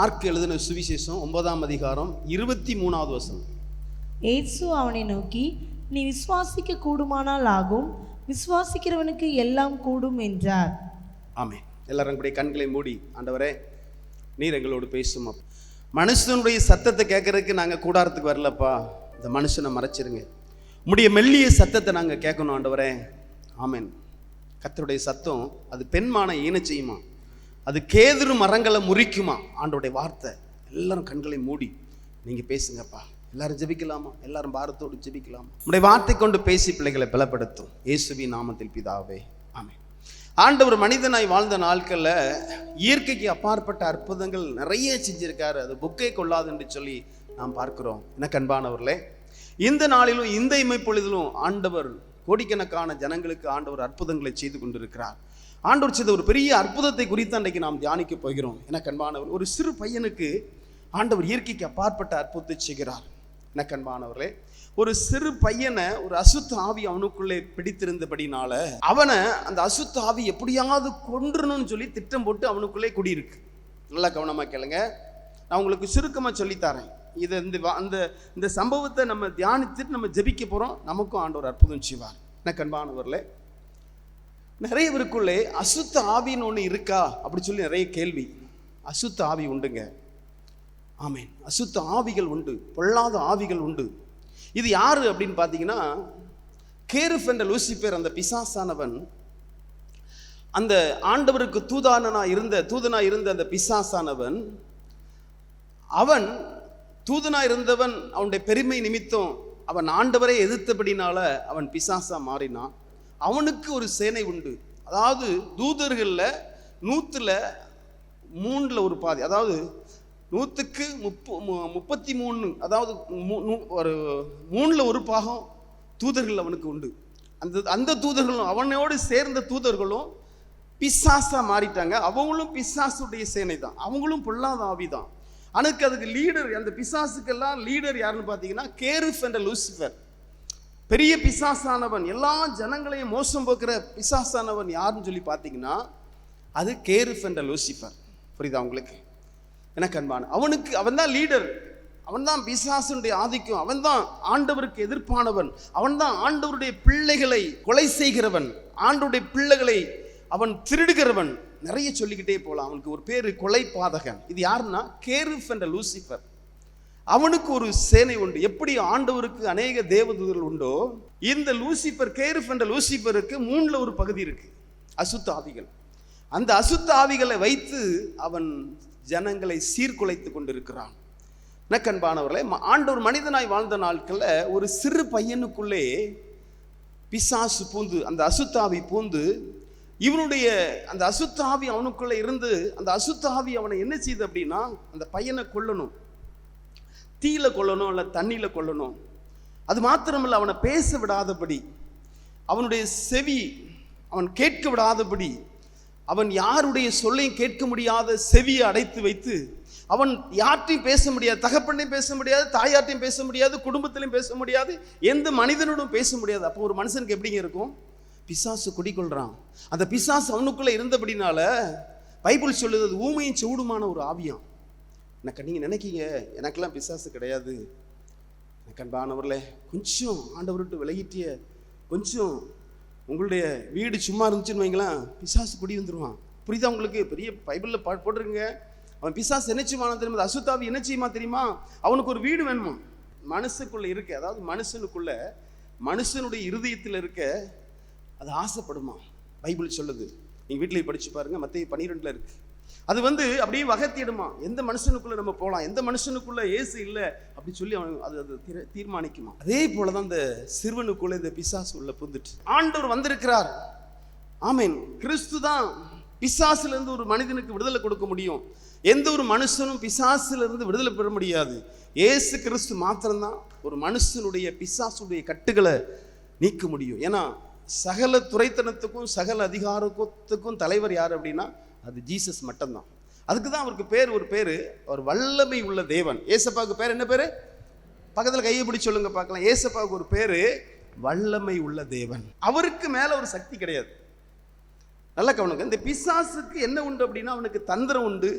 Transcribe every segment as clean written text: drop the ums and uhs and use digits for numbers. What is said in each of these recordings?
Mark எழுதின சுவிசேஷம் 9ஆம் அதிகாரம் 23வது வசனம். இயேசு அவனை நோக்கி, நீ விசுவாசிக்க கூடுமானால் ஆகும், விசுவாசிக்கிறவனுக்கு எல்லாம் கூடும் என்றார். ஆமென். எல்லாரும் கூட கண்களை மூடி, ஆண்டவரே நீர் எங்களோடு பேசும். மனுஷனுடைய சத்தத்தை கேட்கறதுக்கு நாங்கள் கூடாரத்துக்கு வரலப்பா, இந்த மனுஷனை மறைச்சிருங்க. உம்முடைய மெல்லிய சத்தத்தை நாங்கள் கேட்கணும் ஆண்டவரே. ஆமென். கர்த்தருடைய சத்தம் அது பெண்மான ஈன செய்யுமா, அது கேதுரு மரங்களை முறிக்குமா. ஆண்டவருடைய வார்த்தை. எல்லாரும் கண்களை மூடி நீங்கள் பேசுங்கப்பா. எல்லாரும் ஜெபிக்கலாமா? எல்லாரும் பாரத்தோடு ஜெபிக்கலாமா? உம்முடைய வார்த்தை கொண்டு பேசி பிள்ளைகளை பலப்படுத்தும். இயேசுவின் நாமத்தில் பிதாவே, ஆமென். ஆண்டவர் மனிதனாய் வாழ்ந்த நாட்களில் இயற்கைக்கு அப்பாற்பட்ட அற்புதங்கள் நிறைய செஞ்சிருக்காரு. அது புக்கை கொள்ளாது என்று சொல்லி நாம் பார்க்கிறோம். எனக்கு அன்பானவர்களே, இந்த நாளிலும் இந்த இமைப்பொழுதிலும் ஆண்டவர் கோடிக்கணக்கான ஜனங்களுக்கு ஆண்டவர் அற்புதங்களை செய்து கொண்டிருக்கிறார். ஆண்டவர் செய்த ஒரு பெரிய அற்புதத்தை குறித்து அன்றைக்கு நாம் தியானிக்க போகிறோம். எனக்கு அன்பானவர், ஒரு சிறு பையனுக்கு ஆண்டவர் இயற்கைக்கு அப்பாற்பட்ட அற்புதத்தை செய்கிறார். எனக்கு அன்பானவர்களே, ஒரு சிறு பையனை ஒரு அசுத்த ஆவி அவனுக்குள்ளே பிடித்திருந்தபடினால அவனை அந்த அசுத்த ஆவி எப்படியாவது கொன்றணும்னு சொல்லி திட்டம் போட்டு அவனுக்குள்ளே குடியிருக்கு. நல்லா கவனமாக கேளுங்க, நான் உங்களுக்கு சுருக்கமாக சொல்லித்தரேன். இதை இந்த சம்பவத்தை நம்ம தியானித்துட்டு நம்ம ஜெபிக்க போகிறோம். நமக்கும் ஆண்டவர் அற்புதம் செய்வார். எனக்கு அன்பானவர்களே, நிறைய பேருக்குள்ளே அசுத்த ஆவின்னு ஒன்று இருக்கா அப்படி சொல்லி நிறைய கேள்வி. அசுத்த ஆவி உண்டுங்க. ஆமென். அசுத்த ஆவிகள் உண்டு, பொல்லாத ஆவிகள் உண்டு. இது யாரு அப்படின்னு பார்த்தீங்கன்னா, கேருஃப் என்ற லூசிபர், அந்த பிசாசானவன், அந்த ஆண்டவருக்கு தூதனா இருந்த அந்த பிசாசானவன், அவன் தூதனா இருந்தவன், அவனுடைய பெருமை நிமித்தம் அவன் ஆண்டவரை எதிர்த்தபடினால அவன் பிசாசா மாறினான். அவனுக்கு ஒரு சேனை உண்டு. அதாவது தூதர்களில் 100ல் ஒரு பாதி, அதாவது 100க்கு 33, அதாவது ஒரு 3ல் ஒரு பாகம் தூதர்கள் அவனுக்கு உண்டு. அந்த தூதர்களும் அவனோடு சேர்ந்த தூதர்களும் பிசாசா மாறிட்டாங்க. அவங்களும் பிசாசுடைய சேனை தான், அவங்களும் பொல்லாத ஆவி தான். அதுக்கு லீடர், அந்த பிசாசுக்கெல்லாம் லீடர் யாருன்னு பார்த்தீங்கன்னா கேருஃப் என்ற லூசிபர். பெரிய பிசாசானவன், எல்லா ஜனங்களையும் மோசம் போக்குற பிசாசானவன் யாருன்னு சொல்லி பார்த்தீங்கன்னா அது கேருஃப் என்ற லூசிபர். புரியுதா உங்களுக்கு? எனக்கு அன்பான, அவன் தான் லீடர், அவன் தான் பிசாசுடைய ஆதிக்கம், அவன் தான் ஆண்டவருக்கு எதிர்ப்பானவன், அவன் தான் ஆண்டவருடைய பிள்ளைகளை கொலை செய்கிறவன், ஆண்டவருடைய பிள்ளைகளை அவன் திருடுகிறவன். நிறைய சொல்லிக்கிட்டே போகலாம். அவனுக்கு ஒரு பேரு கொலை பாதகன். இது யாருன்னா கேருஃப் என்ற லூசிபர். அவனுக்கு ஒரு சேனை உண்டு. எப்படி ஆண்டவருக்கு அநேக தேவதூதர்கள் உண்டோ, இந்த லூசிபர், கேருஃப் என்ற லூசிபருக்கு 3ல் ஒரு பகுதி இருக்கு, அசுத்த ஆவிகள். அந்த அசுத்த ஆவிகளை வைத்து அவன் ஜனங்களை சீர்குலைத்து கொண்டிருக்கிறான். நக்கன்பானவர்களே, ஆண்டவர் மனிதனாய் வாழ்ந்த நாட்களில் ஒரு சிறு பையனுக்குள்ளே பிசாசு பூந்து, அந்த அசுத்தாவி பூந்து, இவனுடைய அந்த அசுத்தாவி அவனுக்குள்ளே இருந்து, அந்த அசுத்தாவி அவனை என்ன செய்யுது அப்படின்னா, அந்த பையனை கொல்லணும், தீயில கொல்லணும், இல்லை தண்ணியில கொல்லணும். அது மாத்திரமல்ல, அவனை பேச விடாதபடி, அவனுடைய செவி அவன் கேட்க விடாதபடி, அவன் யாருடைய சொல்லையும் கேட்க முடியாத செவியை அடைத்து வைத்து, அவன் யார்ட்டையும் பேச முடியாது, தகப்பனையும் பேச முடியாது, தாயார்ட்டையும் பேச முடியாது, குடும்பத்திலையும் பேச முடியாது, எந்த மனிதனோடும் பேச முடியாது. அப்போ ஒரு மனுஷனுக்கு எப்படிங்க இருக்கும்? பிசாசு குடிக்கொள்றான். அந்த பிசாசு அவனுக்குள்ள இருந்தபடினால பைபிள் சொல்லுது அது ஊமையும் செவுடுமான ஒரு ஆவியாம். எனக்கு நீங்க நினைக்கீங்க எனக்கெல்லாம் பிசாசு கிடையாது. எனக்கு அன்பானவர்களே, கொஞ்சம் ஆண்டவர்கிட்ட விலகிட்டிய, கொஞ்சம் உங்களுடைய வீடு சும்மா இருந்துச்சுன்னு வைங்களேன், பிசாசு குடி வந்துடுவான். புரியுதா உங்களுக்கு? பெரிய பைபிளில் போட்டிருக்குங்க. அவன் பிசாசு என்ன செய்வானா தெரியுமா? அசுத்தாவி என்ன செய்யுமா தெரியுமா? அவனுக்கு ஒரு வீடு வேணுமா, மனுஷனுக்குள்ள இருக்க, அதாவது மனுஷனுக்குள்ள, மனுஷனுடைய இருதயத்தில் இருக்க அது ஆசைப்படுமா. பைபிள் சொல்லுது, நீங்கள் வீட்டிலேயே படிச்சு பாருங்க, மத்தேயு 12ல் இருக்கு. அது அப்படியே வகைத்திடுமா, எந்த மனுஷனுக்குள்ள நம்ம போகலாம், எந்த மனுஷனுக்குள்ள இயேசு இல்லை அப்படி சொல்லி அவன் அது தீர்மானிக்குமா. அதே போலதான் இந்த சிறுவனுக்குள்ள இந்த பிசாசு உள்ள புந்துட்டு ஆண்டவர் வந்திருக்கிறார். ஆமென். கிறிஸ்து தான் பிசாசுல இருந்து ஒரு மனிதனுக்கு விடுதலை கொடுக்க முடியும். எந்த ஒரு மனுஷனும் பிசாசுல இருந்து விடுதலை பெற முடியாது. இயேசு கிறிஸ்து மாத்திரம்தான் ஒரு மனுஷனுடைய பிசாசுடைய கட்டுகளை நீக்க முடியும். ஏன்னா சகல துரைத்தனத்துக்கும் சகல அதிகாரத்துக்கும் தலைவர் யார் அப்படின்னா அது ஜீசஸ் மட்டும்தான். அதுக்கு தான் அவருக்கு ஒரு பேர் அவர் வல்லமை உள்ள தேவன். ஏசப்பாவுக்கு பேர் என்ன பேரு? பக்கத்தில் கையை பிடிச்சு சொல்லுங்க பார்க்கலாம். ஏசப்பாவுக்கு ஒரு பேரு வல்லமை உள்ள தேவன். அவருக்கு மேல ஒரு சக்தி கிடையாது. நல்ல கவனிங்க. இந்த பிசாசுக்கு என்ன உண்டு அப்படின்னா அவனுக்கு தந்திரம் உண்டு,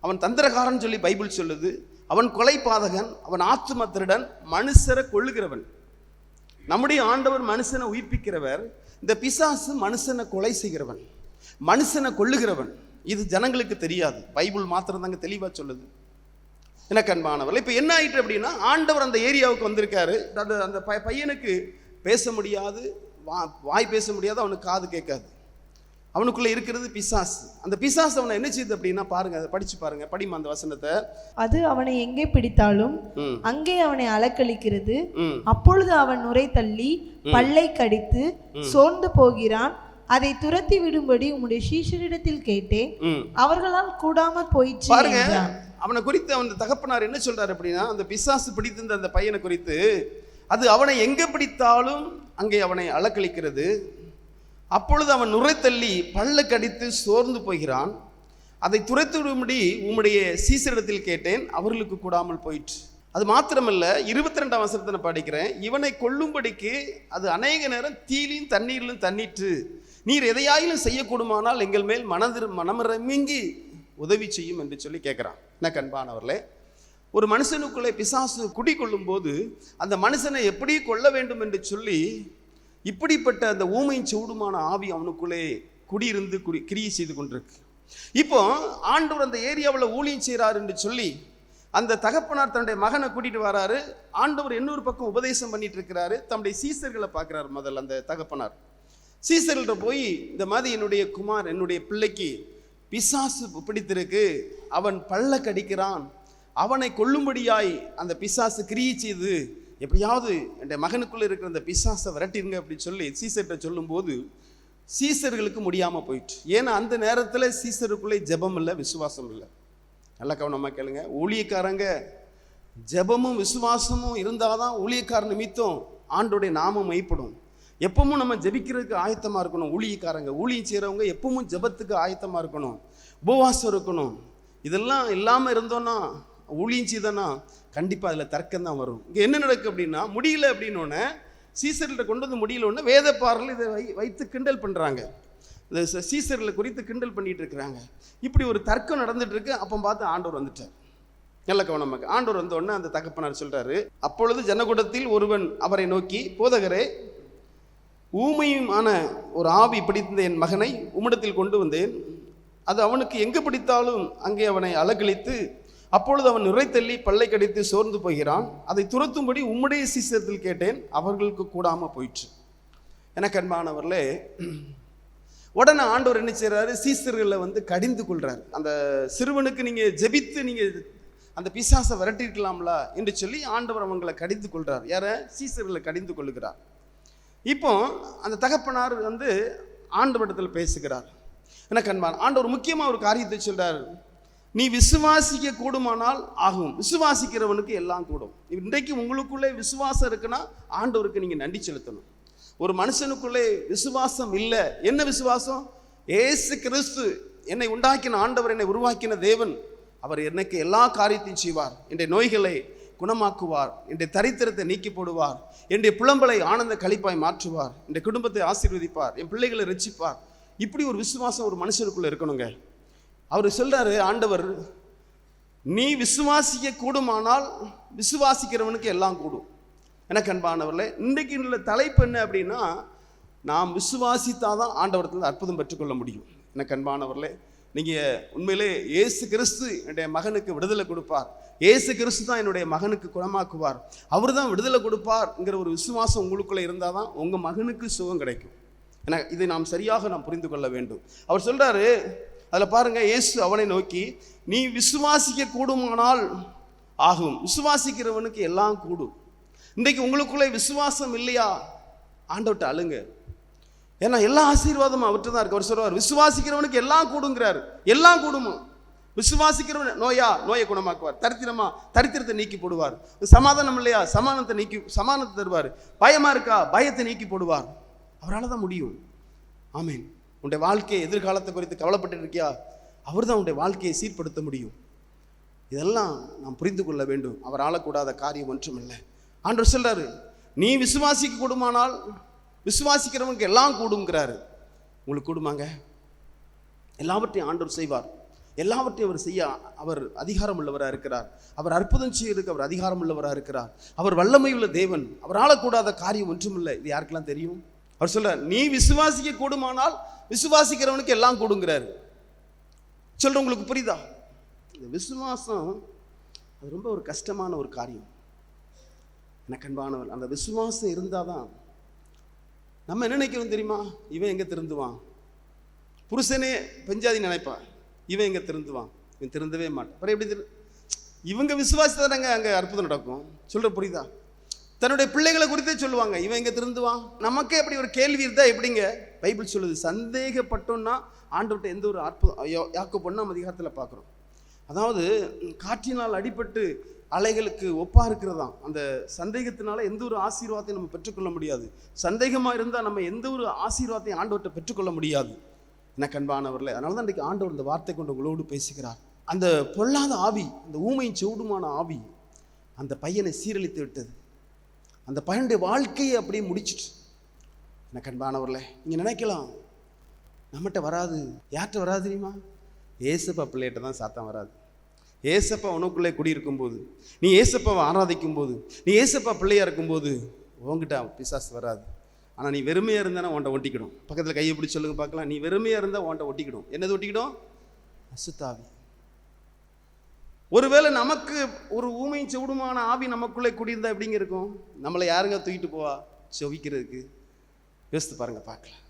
அவன் தந்திரக்காரன் சொல்லி பைபிள் சொல்லுது. அவன் கொலை பாதகன், அவன் ஆத்தும திருடன், மனுஷரை கொள்ளுகிறவன். நம்முடைய ஆண்டவர் மனுஷனை உயிர்ப்பிக்கிறவர். இந்த பிசாசு மனுஷனை கொலை செய்கிறவன், மனுஷனை கொள்ளுகிறவன். இது ஜனங்களுக்கு தெரியாது, பைபிள் மாத்திரம் தாங்க தெளிவாக சொல்லுது. எனக்கு அன்பானவர்கள், இப்போ என்ன ஆயிட்டு அப்படின்னா, ஆண்டவர் அந்த ஏரியாவுக்கு வந்திருக்காரு. அந்த பையனுக்கு பேச முடியாது, வாய் பேச முடியாது, அவனுக்கு காது கேட்காது. அவனுக்குள்ள இருக்கிறது பிசாசு. அந்த பிசாசு அவனை என்ன செய்யுது அப்படின்னா, பாருங்க, அதை படிச்சு பாருங்க, படிமா அந்த வசனத்தை. அது அவனை எங்கே பிடித்தாலும் அங்கே அவனை அலக்களிக்கிறது. அப்பொழுது அவன் நுரை தள்ளி பல்லை கடித்து சோர்ந்து போகிறான். அதை துரத்தி விடும்படி உம்முடைய சீஷரிடத்தில் கேட்டேன், அவர்களால் கூடாம போயிடுச்சு. பாருங்க, அவனை குறித்து அவன் தகப்பனார் என்ன சொல்றாரு அப்படின்னா, அந்த பிசாசு பிடித்திருந்த அந்த பையனை குறித்து, அது அவனை எங்கே பிடித்தாலும் அங்கே அவனை அலக்களிக்கிறது. அப்பொழுது அவன் நுரை தள்ளி பல்ல கடித்து சோர்ந்து போகிறான். அதை துரைத்து விடும்படி உம்முடைய சீசரிடத்தில் கேட்டேன், அவர்களுக்கு கூடாமல் போயிற்று. அது மாத்திரமல்ல, 22ஆம் வசனத்தை படிக்கிறேன். இவனை கொல்லும்படிக்கு அது அநேக நேரம் தீயிலும் தண்ணீரிலும் தண்ணீற்று. நீர் எதையாயிலும் செய்யக்கூடுமானால் எங்கள் மேல் மனமிறங்கி உதவி செய்யும் என்று சொல்லி கேட்குறான். என்ன கண்பானவர்களே, ஒரு மனுஷனுக்குள்ளே பிசாசு குடிக்கொள்ளும் போது அந்த மனுஷனை எப்படி கொள்ள வேண்டும் என்று சொல்லி இப்படிப்பட்ட அந்த ஊமையின் சூடுமான ஆவி அவனுக்குள்ளே குடியிருந்து கிரியை செய்து கொண்டிருக்கு. இப்போ ஆண்டவர் அந்த ஏரியாவில் ஊழியம் செய்கிறார் என்று சொல்லி அந்த தகப்பனார் தன்னுடைய மகனை கூட்டிட்டு வராரு. ஆண்டவர் இன்னொரு பக்கம் உபதேசம் பண்ணிட்டு இருக்கிறாரு. தன்னுடைய சீசர்களை பார்க்குறாரு. முதல்ல அந்த தகப்பனார் சீசர்கள்ட்ட போய், இந்த மாதிரி என்னுடைய குமார், என்னுடைய பிள்ளைக்கு பிசாசு பிடித்திருக்கு, அவன் பல்ல கடிக்கிறான், அவனை கொல்லும்படியாய் அந்த பிசாசு கிரியை செய்து எப்படியாவது என் மகனுக்குள்ளே இருக்கிற அந்த பிசாசை விரட்டிருங்க அப்படின்னு சொல்லி சீசர்கிட்ட சொல்லும்போது சீசர்களுக்கு முடியாமல் போயிட்டு. ஏன்னா அந்த நேரத்தில் சீசருக்குள்ளே ஜெபம் இல்லை, விசுவாசம் இல்லை. நல்ல கவனமாக கேளுங்க. ஊழியக்காரங்க ஜெபமும் விசுவாசமும் இருந்தால் தான் ஊழியக்கார நிமித்தம் ஆண்டோடைய நாமம் மைப்படும். எப்பவும் நம்ம ஜெபிக்கிறதுக்கு ஆயத்தமாக இருக்கணும். ஊழியக்காரங்க, ஊழியம் செய்கிறவங்க எப்பவும் ஜெபத்துக்கு ஆயத்தமாக இருக்கணும், உபவாசம் இருக்கணும். இதெல்லாம் இல்லாமல் இருந்தோன்னா, ஊழியம் செய்தோன்னா கண்டிப்பாக அதில் தர்க்கம் தான் வரும். இங்கே என்ன நடக்கு அப்படின்னா, முடியல அப்படின்னோடனே சீசர்கிட்ட கொண்டு வந்து முடியலோடனே வேதப்பாரர்கள் இதை வைத்து கிண்டல் பண்ணுறாங்க. இந்த சீசர்களை குறித்து கிண்டல் பண்ணிட்டு இருக்கிறாங்க. இப்படி ஒரு தர்க்கம் நடந்துட்டு இருக்கு. அப்போ பார்த்து ஆண்டவர் வந்துட்டார். நல்ல கவனமாக. ஆண்டவர் வந்த உடனே அந்த தகப்பனார் சொல்றாரு, அப்பொழுது ஜனக்கூட்டத்தில் ஒருவன் அவரை நோக்கி, போதகரே, ஊமையுமான ஒரு ஆவி பிடித்த என் மகனை உம்மிடத்தில் கொண்டு வந்தேன். அது அவனுக்கு எங்கே பிடித்தாலும் அங்கே அவனை அலக்களித்து, அப்பொழுது அவன் நுரை தள்ளி பல்லை கடித்து சோர்ந்து போகிறான். அதை துரத்தும்படி உம்முடைய சீசத்தில் கேட்டேன், அவர்களுக்கு கூடாமல் போயிற்று. எனக்கு அன்பானவர்களே, உடனே ஆண்டவர் என்ன செய்கிறாரு, சீசர்களை கடிந்து கொள்கிறார். அந்த சிறுவனுக்கு நீங்கள் ஜெபித்து நீங்கள் அந்த பிசாசை விரட்டிருக்கலாம்ல என்று சொல்லி ஆண்டவர் அவங்களை கடிந்து கொள்கிறார். யாரை? சீசர்களை கடிந்து கொள்ளுகிறார். இப்போ அந்த தகப்பனார் ஆண்டவரிடத்தில் பேசுகிறார். எனக்கு அன்பான ஆண்டவர் முக்கியமாக ஒரு காரியத்தை சொல்கிறார், நீ விசுவாசிக்க கூடுமானால் ஆகும், விசுவாசிக்கிறவனுக்கு எல்லாம் கூடும். இன்றைக்கு உங்களுக்குள்ளே விசுவாசம் இருக்குன்னா ஆண்டவருக்கு நீங்கள் நன்றி செலுத்தணும். ஒரு மனுஷனுக்குள்ளே விசுவாசம் இல்லை. என்ன விசுவாசம்? ஏசு கிறிஸ்து என்னை உண்டாக்கின ஆண்டவர், என்னை உருவாக்கின தேவன், அவர் எனக்கு எல்லா காரியத்தையும் செய்வார். என்னுடைய நோய்களை குணமாக்குவார், என்னுடைய தரித்திரத்தை நீக்கி போடுவார், என்னுடைய புலம்பலை ஆனந்த களிப்பாய் மாற்றுவார், என்னுடைய குடும்பத்தை ஆசீர்வதிப்பார், என் பிள்ளைகளை ரட்சிப்பார். இப்படி ஒரு விசுவாசம் ஒரு மனுஷனுக்குள்ளே இருக்கணுங்க. அவர் சொல்றாரு, ஆண்டவர், நீ விசுவாசிக்க கூடுமானால் விசுவாசிக்கிறவனுக்கு எல்லாம் கூடும். எனக்கு அன்பானவர்களே, இன்றைக்கு உள்ள தலைப்பு என்ன அப்படின்னா, நாம் விசுவாசித்தாதான் ஆண்டவரத்தில் அற்புதம் பெற்றுக்கொள்ள முடியும். எனக்கு அன்பானவர்களே, நீங்கள் உண்மையிலே இயேசு கிறிஸ்து என்னுடைய மகனுக்கு விடுதலை கொடுப்பார், இயேசு கிறிஸ்து தான் என்னுடைய மகனுக்கு குணமாக்குவார், அவர் தான் விடுதலை கொடுப்பார்ங்கிற ஒரு விசுவாசம் உங்களுக்குள்ளே இருந்தால் தான் உங்கள் மகனுக்கு சுகம் கிடைக்கும். ஏன்னா இதை நாம் சரியாக நாம் புரிந்து கொள்ள வேண்டும். அவர் சொல்கிறாரு, அதில் பாருங்கள், இயேசு அவனை நோக்கி, நீ விசுவாசிக்க கூடுமானால் ஆகும், விசுவாசிக்கிறவனுக்கு எல்லாம் கூடும். இன்றைக்கு உங்களுக்குள்ளே விசுவாசம் இல்லையா? ஆண்டவர்கிட்ட அழுங்க. ஏன்னா எல்லா ஆசீர்வாதமும் அவர்கிட்ட தான் இருக்கு. அவர் சொல்றார், விசுவாசிக்கிறவனுக்கு எல்லாம் கூடுங்கிறார். எல்லாம் கூடுமா? விசுவாசிக்கிறவன் நோயை குணமாக்குவார், தரித்திரத்தை நீக்கி போடுவார். சமாதானம் இல்லையா? சமாதானத்தை தருவார். பயமா இருக்கா? பயத்தை நீக்கி போடுவார். அவரால் தான் முடியும். ஆமீன். உன்னுடைய வாழ்க்கையை, எதிர்காலத்தை குறித்து கவலைப்பட்டு இருக்கியா? அவர் தான் உன்னுடைய வாழ்க்கையை சீர்படுத்த முடியும். இதெல்லாம் நாம் புரிந்து கொள்ள வேண்டும். அவரால் கூடாத காரியம் ஒன்றும் இல்லை. ஆண்டவர் சொல்றாரு, நீ விசுவாசிக்க கூடுமானால் விசுவாசிக்கிறவனுக்கு எல்லாம் கூடுங்கிறாரு. உங்களுக்கு கூடுமாங்க? எல்லாவற்றையும் ஆண்டவர் செய்வார். எல்லாவற்றையும் அவர் செய்ய அவர் அதிகாரம் உள்ளவராக இருக்கிறார். அவர் அற்புதம் செய்யறதுக்கு அவர் அதிகாரம் உள்ளவராக இருக்கிறார். அவர் வல்லமை உள்ள தேவன். அவர் ஆளக்கூடாத காரியம் ஒன்றுமில்லை. இது யாருக்கெல்லாம் தெரியும்? அவர் சொல்றார், நீ விசுவாசிக்க கூடுமானால் விசுவாசிக்கிறவனுக்கு எல்லாம் கூடுங்கிறாரு. சொல்ற உங்களுக்கு புரியுதா? இந்த விசுவாசம் அது ரொம்ப ஒரு கஷ்டமான ஒரு காரியம். எனக்கு அன்பானவர், அந்த விசுவாசம் இருந்தாதான் நம்ம என்ன நினைக்கிறோம் தெரியுமா? இவன் எங்க திருந்துவான்? புருஷனே பெஞ்சாதி நினைப்பான், இவன் எங்க திருந்துவான்? இவன் திருந்தவே மாட்டான். அப்புறம் எப்படி இவங்க விசுவாசத்தாங்க அங்கே அற்புதம் நடக்கும். சொல்ற புரியுதா? தன்னுடைய பிள்ளைகளை குறித்தே சொல்லுவாங்க, இவன் எங்க திருந்துவான்? நமக்கே அப்படி ஒரு கேள்வி இருந்தா எப்படிங்க? பைபிள் சொல்லுது, சந்தேகப்பட்டோம்னா ஆண்டவர்கிட்ட எந்த ஒரு அற்புதம். யாக்கோபு 1ஆம் அதிகாரத்தில் பார்க்குறோம். அதாவது காற்றினால் அடிபட்டு அலைகளுக்கு ஒப்பா இருக்கிறதாம். அந்த சந்தேகத்தினால எந்த ஒரு ஆசீர்வாதத்தையும் நம்ம பெற்றுக்கொள்ள முடியாது. சந்தேகமாக இருந்தால் நம்ம எந்த ஒரு ஆசீர்வாதத்தையும் ஆண்டவர்கிட்ட பெற்றுக்கொள்ள முடியாது. எனக்கு அன்பானவர்களே, அதனால தான் இன்றைக்கு ஆண்டவர் இந்த வார்த்தை கொண்டு உங்களோடு பேசுகிறார். அந்த பொல்லாத ஆவி, அந்த ஊமையின் செவுடுமான ஆவி அந்த பையனை சீரழித்து விட்டது. அந்த பையனுடைய வாழ்க்கையை அப்படியே முடிச்சிட்டு. எனக்கு அன்பானவர்களே, நீங்கள் நினைக்கலாம் நம்மகிட்ட வராது. யார்கிட்ட வராது தெரியுமா? ஏசப்பா பிள்ளைகிட்ட தான் சாத்தான் வராது. ஏசப்பா உனக்குள்ளே குடியிருக்கும் போது, நீ ஏசப்பாவை ஆராதிக்கும் போது, நீ ஏசப்பா பிள்ளையா இருக்கும்போது உங்ககிட்ட பிசாசு வராது. ஆனால் நீ வெறுமையாக இருந்தானா உன்ட்ட ஒட்டிக்கிடும். பக்கத்தில் கையை பிடிச்சி சொல்லுங்க பார்க்கலாம். நீ வெறுமையாக இருந்தால் உன்ட்ட ஒட்டிக்கிடும். என்னது ஒட்டிக்கிடும்? அசுத்தாவி. ஒருவேளை நமக்கு ஒரு ஊமையும் செவுடுமான ஆவி நமக்குள்ளே குடியிருந்தா எப்படிங்க இருக்கும்? நம்மளை யாருங்க தூக்கிட்டு போவா செவிக்கிறதுக்கு? யோசித்து பாருங்க, பார்க்கலாம்.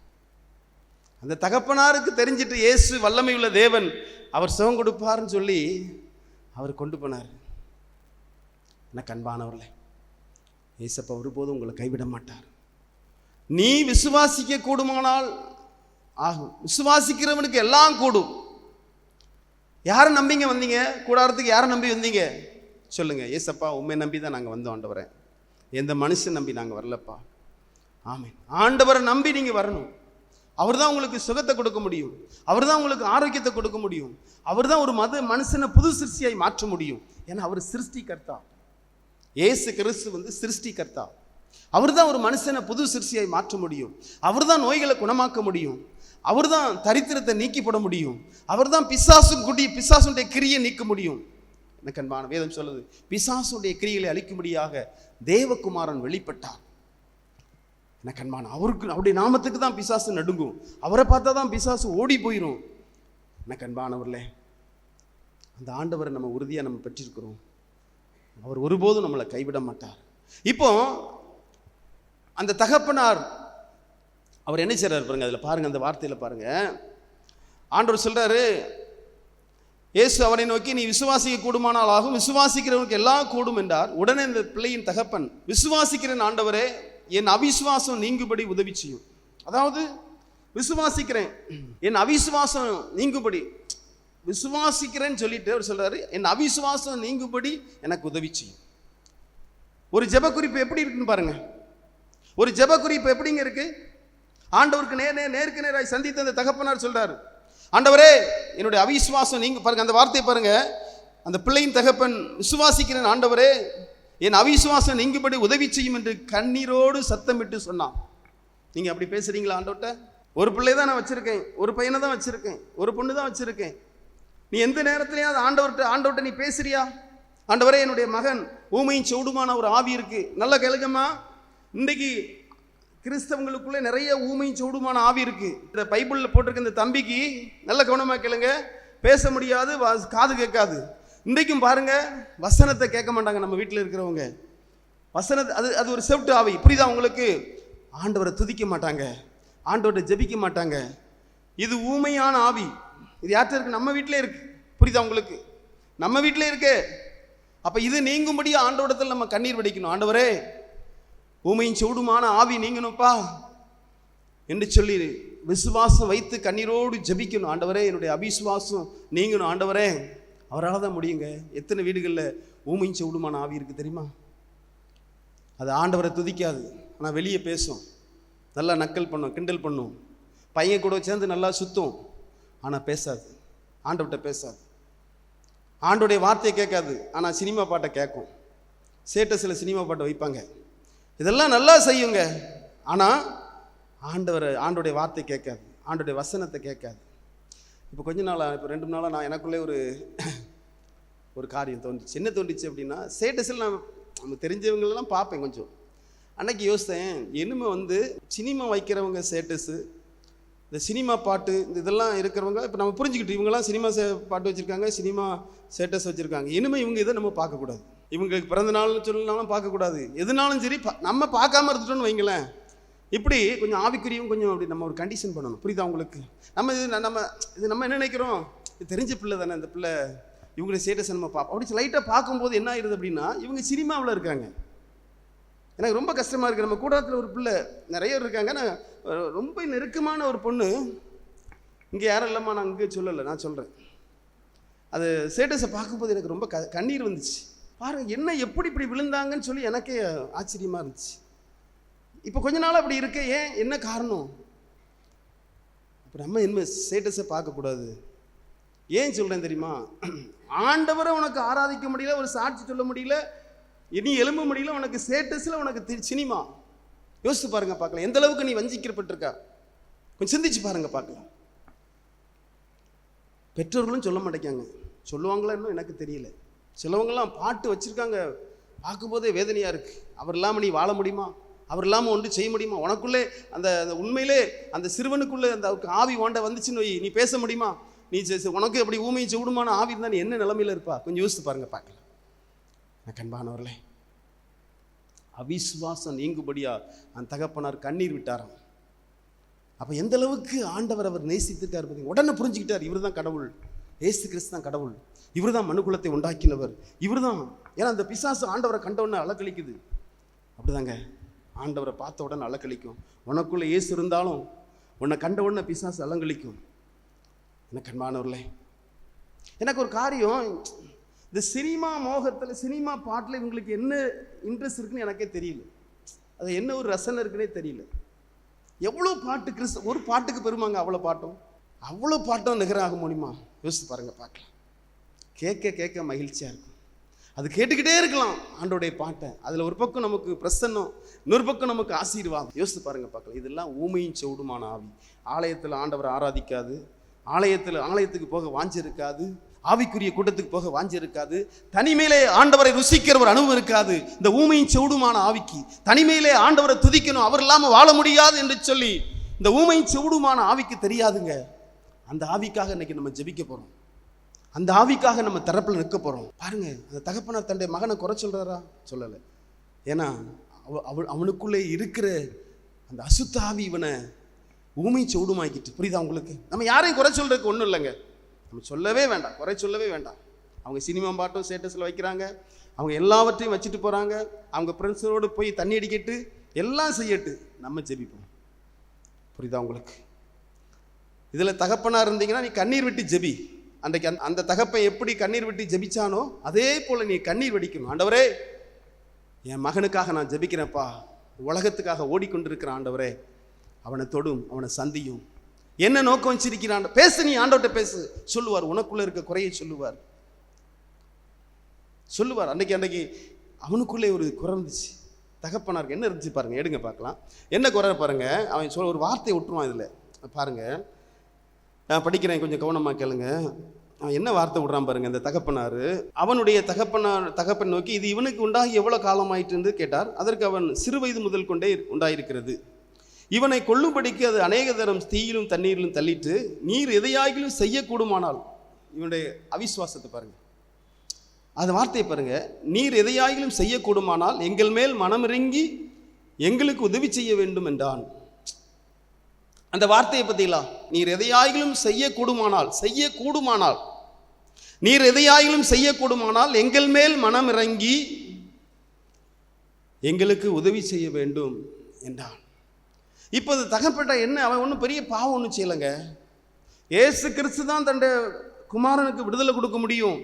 அந்த தகப்பனாருக்கு தெரிஞ்சிட்டு இயேசு வல்லமை உள்ள தேவன், அவர் சுகம் கொடுப்பாருன்னு சொல்லி அவர் கொண்டு போனார். எனக்கு அன்பானவர்களே, இயேசப்பா ஒருபோதும் உங்களை கைவிட மாட்டார். நீ விசுவாசிக்க கூடுமானால் ஆகும். விசுவாசிக்கிறவனுக்கு எல்லாம் கூடும். யாரை நம்பிங்க வந்தீங்க? கூடாரத்துக்கு யாரை நம்பி வந்தீங்க சொல்லுங்க. ஏசப்பா உண்மை நம்பி தான் நாங்கள் வந்தோம் ஆண்டவரே, எந்த மனுஷன் நம்பி நாங்கள் வரலப்பா. ஆமென். ஆண்டவரை நம்பி நீங்கள் வரணும். அவர் தான் உங்களுக்கு சுகத்தை கொடுக்க முடியும். அவர் தான் உங்களுக்கு ஆரோக்கியத்தை கொடுக்க முடியும். அவர் தான் ஒரு மனுஷனை புது சிருஷ்டியாய் மாற்ற முடியும். ஏன்னா அவர் சிருஷ்டிகர்த்தா. இயேசு கிறிஸ்து சிருஷ்டிகர்த்தா. அவர் தான் ஒரு மனுஷனை புது சிருஷ்டியாய் மாற்ற முடியும். அவர் தான் நோய்களை குணமாக்க முடியும். அவர் தான் தரித்திரத்தை நீக்கி போட முடியும். அவர் தான் பிசாசுடைய கிரியை நீக்க முடியும். எனக்கு அன்பான வேதம் சொல்லுது, பிசாசுடைய கிரியைகளை அழிக்கும்படியாக தேவகுமாரன் வெளிப்பட்டார். எனக்கு அன்பான, அவருடைய நாமத்துக்கு தான் பிசாசு நடுங்கும். அவரை பார்த்தா தான் பிசாசு ஓடி போயிடும். எனக்கு அன்பானவர்களே, அந்த ஆண்டவரை நம்ம உறுதியாக நம்ம பெற்றிருக்கிறோம். அவர் ஒருபோதும் நம்மளை கைவிட மாட்டார். இப்போ அந்த தகப்பனார் அவர் என்ன செய்றாரு பாருங்க, அதில் பாருங்க, அந்த வார்த்தையில் பாருங்க. ஆண்டவர் சொல்றாரு, இயேசு அவரை நோக்கி, நீ விசுவாசிக்க கூடுமானால் ஆகும், விசுவாசிக்கிறவனுக்கு எல்லாம் கூடும் என்றார். உடனே இந்த பிள்ளையின் தகப்பன், விசுவாசிக்கிறேன் ஆண்டவரே, என் அவிசுவாசம் நீங்கும்படி உதவி செய்யும். அதாவது விசுவாசிக்கிறேன், என் அவிசுவாசம் நீங்கும்படி, விசுவாசிக்கிறேன்னு சொல்லிட்டு அவர் சொல்றாரு, என் அவிசுவாசம் நீங்கும்படி எனக்கு உதவி செய்யும். ஒரு ஜெப குறிப்பு எப்படி இருக்குன்னு பாருங்க. ஒரு ஜெப குறிப்பு எப்படிங்க இருக்கு? ஆண்டவருக்கு நேருக்கு நேராய் சந்தித்த அந்த தகப்பனார் சொல்றாரு, ஆண்டவரே என்னுடைய அவிசுவாசம் நீங்க பாருங்க. அந்த வார்த்தை பாருங்க. அந்த பிள்ளையின் தகப்பன், விசுவாசிக்கிறேன் ஆண்டவரே, என் அவிசுவாசம் நீங்கும்படி உதவி செய்யும் என்று கண்ணீரோடு சத்தமிட்டு சொன்னான். நீங்க அப்படி பேசுறீங்களா ஆண்டவர்கிட்ட? ஒரு பிள்ளை தான் நான் வச்சிருக்கேன், ஒரு பையனை தான் வச்சிருக்கேன், ஒரு பொண்ணு தான் வச்சிருக்கேன். நீ எந்த நேரத்திலேயாவது ஆண்டவர்கிட்ட நீ பேசுறியா? ஆண்டவரே என்னுடைய மகன் ஊமையின் செவுடுமான ஒரு ஆவி இருக்கு. நல்ல கேளுங்கம்மா, இன்றைக்கு கிறிஸ்தவங்களுக்குள்ளே நிறைய ஊமையும் சூடுமான ஆவி இருக்கு. இந்த பைபிளில் போட்டிருக்க இந்த தம்பிக்கு நல்ல கவனமாக கேளுங்க. பேச முடியாது, காது கேட்காது. இன்றைக்கும் பாருங்க, வசனத்தை கேட்க மாட்டாங்க நம்ம வீட்டில் இருக்கிறவங்க. வசனத்தை அது ஒரு செவிட்டு ஆவி. புரியுதா உங்களுக்கு? ஆண்டவரை துதிக்க மாட்டாங்க, ஆண்டவரை ஜெபிக்க மாட்டாங்க. இது ஊமையான ஆவி. இது யார்கிட்ட இருக்கு? நம்ம வீட்டிலே இருக்கு. புரியுதா உங்களுக்கு? நம்ம வீட்டிலே இருக்கு. அப்போ இது நீங்கும்படியா ஆண்டவரிடத்தில் நம்ம கண்ணீர் வடிக்கணும். ஆண்டவரே ஊமையின் சூடுமான ஆவி நீங்கணும்ப்பா என்று சொல்லி விசுவாசம் வைத்து கண்ணீரோடு ஜெபிக்கணும். ஆண்டவரே என்னுடைய அவிசுவாசம் நீங்கணும் ஆண்டவரே. அவரால் தான் முடியுங்க. எத்தனை வீடுகளில் ஊமையின் சூடுமான ஆவி இருக்குது தெரியுமா? அது ஆண்டவரை துதிக்காது, ஆனால் வெளியே பேசும், நல்லா நக்கல் பண்ணும், கிண்டல் பண்ணும், பையன் கூட சேர்ந்து நல்லா சுத்தும், ஆனால் பேசாது, ஆண்டவர்கிட்ட பேசாது. ஆண்டோடைய வார்த்தையை கேட்காது, ஆனால் சினிமா பாட்டை கேட்கும். சில சினிமா பாட்டை வைப்பாங்க. இதெல்லாம் நல்லா செய்யுங்க, ஆனால் ஆண்டோடைய வார்த்தை கேட்காது, ஆண்டோடைய வசனத்தை கேட்காது. இப்போ கொஞ்ச நாளாக, இப்போ 2 நாளாக நான் எனக்குள்ளே ஒரு காரியம் தோன்றுச்சு. என்ன தோன்றுச்சு அப்படின்னா, ஸ்டேட்டஸில் நம்ம தெரிஞ்சவங்களெல்லாம் பார்ப்பேன். கொஞ்சம் அன்னைக்கு யோசித்தேன், இனிமே சினிமா வைக்கிறவங்க ஸ்டேட்டஸு, இந்த சினிமா பாட்டு இதெல்லாம் இருக்கிறவங்க இப்போ நம்ம புரிஞ்சுக்கிட்டு இவங்கெல்லாம் சினிமா பாட்டு வச்சுருக்காங்க, சினிமா ஸ்டேட்டஸ் வச்சுருக்காங்க. இனிமேல் இவங்க இதை நம்ம பார்க்கக்கூடாது. இவங்களுக்கு பிறந்த நாள்னு சொல்லலாம் பார்க்கக்கூடாது. எதுனாலும் சரி நம்ம பார்க்காம இருந்துட்டோன்னு வைங்களேன். இப்படி கொஞ்சம் ஆவிக்குரியும் கொஞ்சம் அப்படி நம்ம ஒரு கண்டிஷன் பண்ணணும். புரியுதா உங்களுக்கு? நம்ம என்ன நினைக்கிறோம், இது தெரிஞ்ச பிள்ளை தானே, இந்த பிள்ளை இவங்களுடைய ஸ்டேட்டஸை நம்ம பார்ப்போம். அப்படி லைட்டாக பார்க்கும்போது என்ன ஆயிடுது அப்படின்னா, இவங்க சினிமாவில் இருக்காங்க. எனக்கு ரொம்ப கஷ்டமாக இருக்குது. நம்ம கூட்டத்தில் ஒரு பிள்ளை நிறைய இருக்காங்க. நான் ரொம்ப நெருக்கமான ஒரு பொண்ணு, இங்கே யாரும் இல்லைம்மா, நான் இங்கே சொல்லலை, நான் சொல்கிறேன். அது ஸ்டேட்டஸை பார்க்கும்போது எனக்கு ரொம்ப கண்ணீர் வந்துச்சு. பாருங்கள் என்ன எப்படி இப்படி விழுந்தாங்கன்னு சொல்லி எனக்கே ஆச்சரியமாக இருந்துச்சு. இப்போ கொஞ்ச நாள் அப்படி இருக்க, ஏன் என்ன காரணம்? இப்போ நம்ம என்ன ஸ்டேட்டஸை பார்க்கக்கூடாது. ஏன் சொல்கிறேன் தெரியுமா? ஆண்டவரை உனக்கு ஆராதிக்க முடியல, ஒரு சாட்சி சொல்ல முடியல, இனி எழும்ப முடியல, உனக்கு ஸ்டேட்டஸில் உனக்கு சினிமா. யோசிச்சு பாருங்க பார்க்கலாம், எந்த அளவுக்கு நீ வஞ்சிக்கப்பட்டிருக்கா. கொஞ்சம் சிந்திச்சு பாருங்க பார்க்கலாம். பெற்றோர்களும் சொல்ல மாட்டேங்காங்க, சொல்லுவாங்களா இன்னும் எனக்கு தெரியல. சிலவங்கெல்லாம் பாட்டு வச்சுருக்காங்க, பார்க்கும்போதே வேதனையாக இருக்குது. அவர் இல்லாமல் நீ வாழ முடியுமா? அவர் இல்லாமல் ஒன்று செய்ய முடியுமா? உனக்குள்ளே அந்த உண்மையிலே அந்த சிறுவனுக்குள்ளே அந்த ஆவி ஓண்ட வந்துச்சுன்னு வை, நீ பேச முடியுமா? நீ உனக்கு அப்படி ஊமையை சூடுமான ஆவி இருந்தால் நீ என்ன நிலைமையில் இருப்பா? கொஞ்சம் யோசித்து பாருங்க பார்க்கலாம். நான் கண்பானவர்களே, அவிசுவாசம் நீங்கும்படியா அந்த தகப்பனார் கண்ணீர் விட்டாராம். அப்போ எந்த அளவுக்கு ஆண்டவர் அவர் நேசித்துட்டார் பார்த்தீங்க. உடனே புரிஞ்சுக்கிட்டார், இவர் தான் கடவுள், இயேசு கிறிஸ்து தான் கடவுள், இவர் தான் மனுக்குலத்தை உண்டாக்கினவர், இவர் தான். ஏன்னா அந்த பிசாசு ஆண்டவரை கண்ட உடனே அலக்கழிக்குது. அப்படிதாங்க, ஆண்டவரை பார்த்த உடனே அலக்கழிக்கும். உனக்குள்ளே இயேசு இருந்தாலும் உன்னை கண்ட உடனே பிசாசு அலங்கழிக்கும். எனக்கு அன்பானவர்களே, எனக்கு ஒரு காரியம், இந்த சினிமா மோகத்தில், சினிமா பாட்டில் இவங்களுக்கு என்ன இன்ட்ரெஸ்ட் இருக்குன்னு எனக்கே தெரியல. அது என்ன ஒரு ரசனை இருக்குன்னே தெரியல. எவ்வளோ பாட்டு ஒரு பாட்டுக்கு பெருமாங்க, அவ்வளோ பாட்டும் நிகராக முடியுமா? யோசித்து பாருங்க பார்க்கலாம். கேட்க மகிழ்ச்சியாக இருக்கும். அது கேட்டுக்கிட்டே இருக்கலாம் ஆண்டோடைய பாட்டை. அதில் ஒரு பக்கம் நமக்கு பிரசன்னம், இன்னொரு பக்கம் நமக்கு ஆசீர்வாதம். யோசித்து பாருங்க பார்க்கலாம். இதெல்லாம் ஊமையும் செவுடுமான ஆவி. ஆலயத்தில் ஆண்டவரை ஆராதிக்காது, ஆலயத்துக்கு போக வாஞ்சிருக்காது, ஆவிக்குரிய கூட்டத்துக்கு போக வாஞ்சிருக்காது, தனிமையிலே ஆண்டவரை ருசிக்கிற ஒரு அனுபவம் இருக்காது. இந்த ஊமையும் செவுடுமான ஆவிக்கு தனிமையிலே ஆண்டவரை துதிக்கணும், அவர் இல்லாமல் வாழ முடியாது என்று சொல்லி இந்த ஊமையும் செவுடுமான ஆவிக்கு தெரியாதுங்க. அந்த ஆவிக்காக இன்னைக்கு நம்ம ஜெபிக்க போகிறோம். அந்த ஆவிக்காக நம்ம தரப்பில் நிற்க போகிறோம். பாருங்க, அந்த தகப்பனார் தன்னுடைய மகனை குறை சொல்கிறாரா? சொல்லலை. ஏன்னா அவனுக்குள்ளே இருக்கிற அந்த அசுத்த ஆவி இவனை ஊமை சூடுமாக்கிட்டு. புரியுதா உங்களுக்கு? நம்ம யாரையும் குறை சொல்றதுக்கு ஒன்றும் இல்லைங்க. நம்ம சொல்லவே வேண்டாம், குறை சொல்லவே வேண்டாம். அவங்க சினிமா பாட்டும் ஸ்டேட்டஸில் வைக்கிறாங்க, அவங்க எல்லாவற்றையும் வச்சுட்டு போகிறாங்க, அவங்க ஃப்ரெண்ட்ஸோடு போய் தண்ணி அடிக்கிட்டு எல்லாம் செய்யட்டு, நம்ம ஜெபிப்போம். புரியுதா உங்களுக்கு? இதில் தகப்பனாக இருந்தீங்கன்னா நீ கண்ணீர் விட்டு ஜெபி. அன்றைக்கு அந்த தகப்பன் எப்படி கண்ணீர் விட்டு ஜெபிச்சானோ அதே போல் நீ கண்ணீர் வெடிக்கணும். ஆண்டவரே, என் மகனுக்காக நான் ஜெபிக்கிறேன்ப்பா, உலகத்துக்காக ஓடிக்கொண்டிருக்கிற ஆண்டவரே, அவனை தொடும், அவனை சந்தியும், என்ன நோக்கம் வச்சிருக்கிறான் பேசு, நீ ஆண்டவர்கிட்ட பேசு. சொல்லுவார், உனக்குள்ள இருக்க குறையை சொல்லுவார். அன்னைக்கு அவனுக்குள்ளே ஒரு குறை இருந்துச்சு. தகப்பனாருக்கு என்ன இருந்துச்சு பாருங்க, எடுங்க பார்க்கலாம். என்ன குறை பாருங்க. அவன் ஒரு வார்த்தையை விட்டுருவான். இதில் பாருங்க, நான் படிக்கிறேன், கொஞ்சம் கவனமாக கேளுங்க. அவன் என்ன வார்த்தை விடுறான் பாருங்க. இந்த தகப்பனார் அவனுடைய தகப்பன் நோக்கி, இது இவனுக்கு உண்டாகி எவ்வளோ காலமாயிட்டு என்று கேட்டார். அதற்கு அவன் சிறு வயது முதல் கொண்டே உண்டாயிருக்கிறது. இவனை கொல்லும்படிக்கு அது அநேக தரம் தீயிலும் தண்ணீரிலும் தள்ளிட்டு நீர் எதையாகிலும் செய்யக்கூடுமானால், இவனுடைய அவிசுவாசத்தை பாருங்க, அந்த வார்த்தையை பாருங்க. நீர் எதையாகிலும் செய்யக்கூடுமானால் எங்கள் மேல் மனமிறங்கி எங்களுக்கு உதவி செய்ய வேண்டும் என்றான். அந்த வார்த்தையை பத்தீங்களா? நீர் எதையாகிலும் செய்யக்கூடுமானால், நீர் எதையாகிலும் செய்யக்கூடுமானால் எங்கள் மேல் மனமிறங்கி எங்களுக்கு உதவி செய்ய வேண்டும் என்றான். இப்போது தகப்பட்ட என்ன, அவன் ஒன்றும் பெரிய பாவம் ஒன்றும் செய்யலைங்க. இயேசு கிறிஸ்து தான் தன்னுடைய குமாரனுக்கு விடுதலை கொடுக்க முடியும்.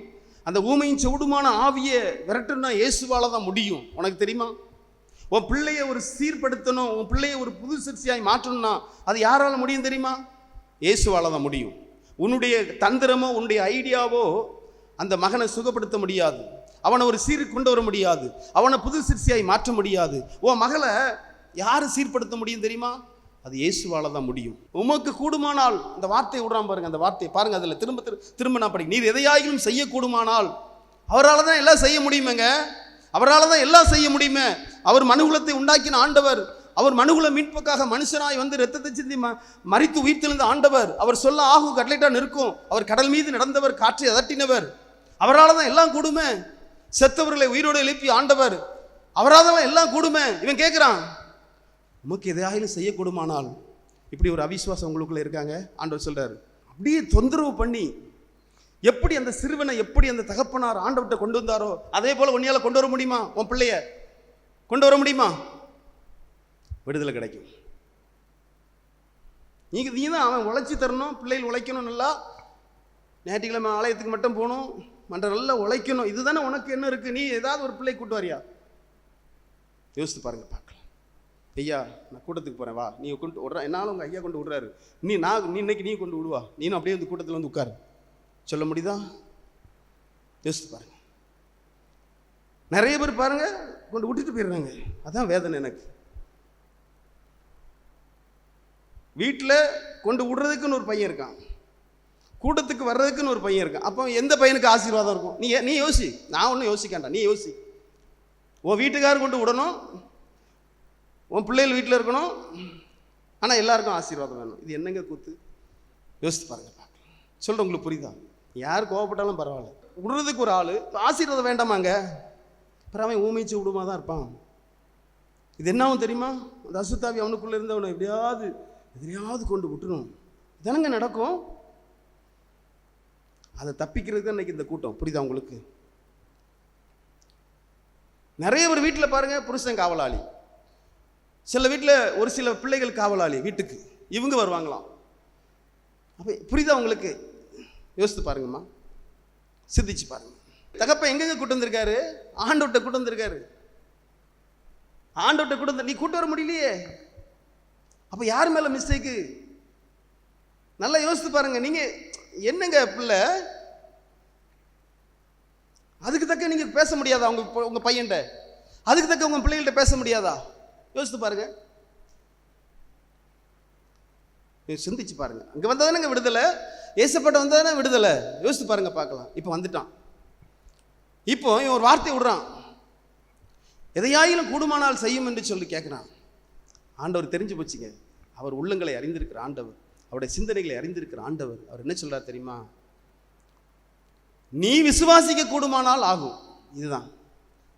அந்த ஊமையின் செவுடுமான ஆவியை விரட்டுனா இயேசுவால தான் முடியும். உனக்கு தெரியுமா? உன் பிள்ளையை ஒரு சீர்படுத்தணும், உன் பிள்ளையை ஒரு புது சிற்சியாய் மாற்றணும்னா அது யாரால முடியும் தெரியுமா? இயேசுவால தான் முடியும். உன்னுடைய தந்திரமோ உன்னுடைய ஐடியாவோ அந்த மகனை சுகப்படுத்த முடியாது, அவனை ஒரு சீர் கொண்டு வர முடியாது, அவனை புது சிற்சியாய் மாற்ற முடியாது. உன் மகளை யார் சீர்படுத்த முடியும் தெரியுமா? அது இயேசுவால தான் முடியும். உமக்கு கூடுமானால், அந்த வார்த்தையை விடுறான் பாருங்க, அந்த வார்த்தையை பாருங்க, அதில் திரும்ப நான் படிக்க, நீர் எதையாகிலும் செய்ய கூடுமானால், அவரால் தான் எல்லாம் செய்ய முடியுமேங்க, அவரால் தான் எல்லாம் செய்ய முடியுமே. அவர் மனுகுலத்தை உண்டாக்கின ஆண்டவர், அவர் மனுகுல மீட்புக்காக மனுஷனாய் வந்து ரத்தத்தை சிந்தி மரித்து உயிர்த்தெழுந்த ஆண்டவர். அவர் சொல்ல ஆகும் கட்டளையிட்டா நிற்கும். அவர் கடல் மீது நடந்தவர், காற்றை அதட்டினவர். அவரால் தான் எல்லாம் கூடுமே. செத்தவர்களை உயிரோடு எழுப்பி ஆண்டவர், அவரால் தான் எல்லாம் கூடுமே. இவன் கேட்குறான், உமக்கு எதையாயிலும் செய்ய கூடுமானால். இப்படி ஒரு அவிசுவாசம் உங்களுக்குள்ள இருக்காங்க. ஆண்டவர் சொல்றாரு, அப்படியே தொந்தரவு பண்ணி எப்படி அந்த சிறுவனை எப்படி அந்த தகப்பனார் ஆண்டவர்கிட்ட கொண்டு வந்தாரோ அதே போல உன்னையால கொண்டு வர முடியுமா? உன் பிள்ளைய கொண்டு வர முடியுமா? விடுதலை கிடைக்கும். நீ தான் அவன் உழைச்சி தரணும், பிள்ளைகள் உழைக்கணும், நல்லா ஞாயிற்றுக்கிழமை ஆலயத்துக்கு மட்டும் போகணும், மற்ற நல்லா உழைக்கணும். இதுதானே உனக்கு என்ன இருக்கு? நீ ஏதாவது ஒரு பிள்ளை கூட்டு வரியா? யோசித்து பாருங்க, பார்க்கலாம். ஐயா நான் கூட்டத்துக்கு போகிறேன், வா, நீ கொண்டு விட்ற, என்னாலும் உங்கள் ஐயா கொண்டு விடுறாரு, நீ இன்னைக்கு நீ கொண்டு விடுவா, நீனும் அப்படியே வந்து கூட்டத்தில் வந்து உட்காரு, சொல்ல முடியுதா? யோசித்து பாருங்க. நிறைய பேர் பாருங்க கொண்டு விட்டுட்டு போயிடுறாங்க. அதான் வேதனை எனக்கு. வீட்டில் கொண்டு விடுறதுக்குன்னு ஒரு பையன் இருக்கான், கூட்டத்துக்கு வர்றதுக்குன்னு ஒரு பையன் இருக்கான். அப்போ எந்த பையனுக்கு ஆசீர்வாதம் இருக்கும்? நீ யோசி. நான் ஒன்றும் யோசிக்காண்டா, நீ யோசி. உன் வீட்டுக்காரர் கொண்டு விடணும், உன் பிள்ளைகள் வீட்டில் இருக்கணும், ஆனால் எல்லாருக்கும் ஆசீர்வாதம் வேணும். இது என்னங்க கூத்து? யோசித்து பாருங்க, பார்க்கலாம். சொல்கிறேன், உங்களுக்கு புரியுதா? யார் கோவப்பட்டாலும் பரவாயில்ல, விடுறதுக்கு ஒரு ஆள் ஆசீர்வாதம் வேண்டாமாங்க. அப்புறம் அவன் ஊமைச்சு விடுமா தான் இருப்பான். இது என்னாவும் தெரியுமா? அந்த அசுத்தாவி அவனுக்குள்ளே இருந்தவனை எதிரையாவது கொண்டு விட்டுணும். இதனங்க நடக்கும். அதை தப்பிக்கிறதுக்கு தான் இன்னைக்கு இந்த கூட்டம். புரியுதா உங்களுக்கு? நிறைய பேர் வீட்டில் பாருங்க, புருஷன் காவலாளி, சில வீட்டில் ஒரு சில பிள்ளைகள் காவலாளி வீட்டுக்கு, இவங்க வருவாங்களாம். அப்போ புரியுதா உங்களுக்கு? யோசித்து பாருங்கம்மா, சிந்திச்சு பாருங்க. தகப்ப எங்கெங்க கூட்டு வந்திருக்காரு? ஆண்டவர்கிட்ட கூட்டு வந்திருக்காரு. ஆண்டவர்கிட்ட கூட்டு வந்து நீ கூட்டு வர முடியலையே, அப்போ யார் மேலே மிஸ்டேக்கு? நல்லா யோசித்து பாருங்க. நீங்கள் என்னங்க பிள்ளை, அதுக்கு தக்க நீங்கள் பேச முடியாதா? உங்கள் பையன்கிட்ட அதுக்கு தக்க உங்கள் பிள்ளைகள்கிட்ட பேச முடியாதா? யோசித்து பாருங்க, சிந்திச்சு பாருங்க. அங்கே வந்ததானங்க விடுதலை, ஏசப்பட்ட வந்ததானே விடுதலை. யோசித்து பாருங்க, பார்க்கலாம். இப்போ வந்துட்டான். இப்போ இவன் ஒரு வார்த்தை விடுறான், எதையாயிலும் கூடுமானால் செய்யும் என்று சொல்லி கேட்குறான். ஆண்டவர் தெரிஞ்சு போச்சுங்க, அவர் உள்ளங்களை அறிந்திருக்கிற ஆண்டவர், அவருடைய சிந்தனைகளை அறிந்திருக்கிற ஆண்டவர். அவர் என்ன சொல்றார் தெரியுமா? நீ விசுவாசிக்க கூடுமானால் ஆகும். இதுதான்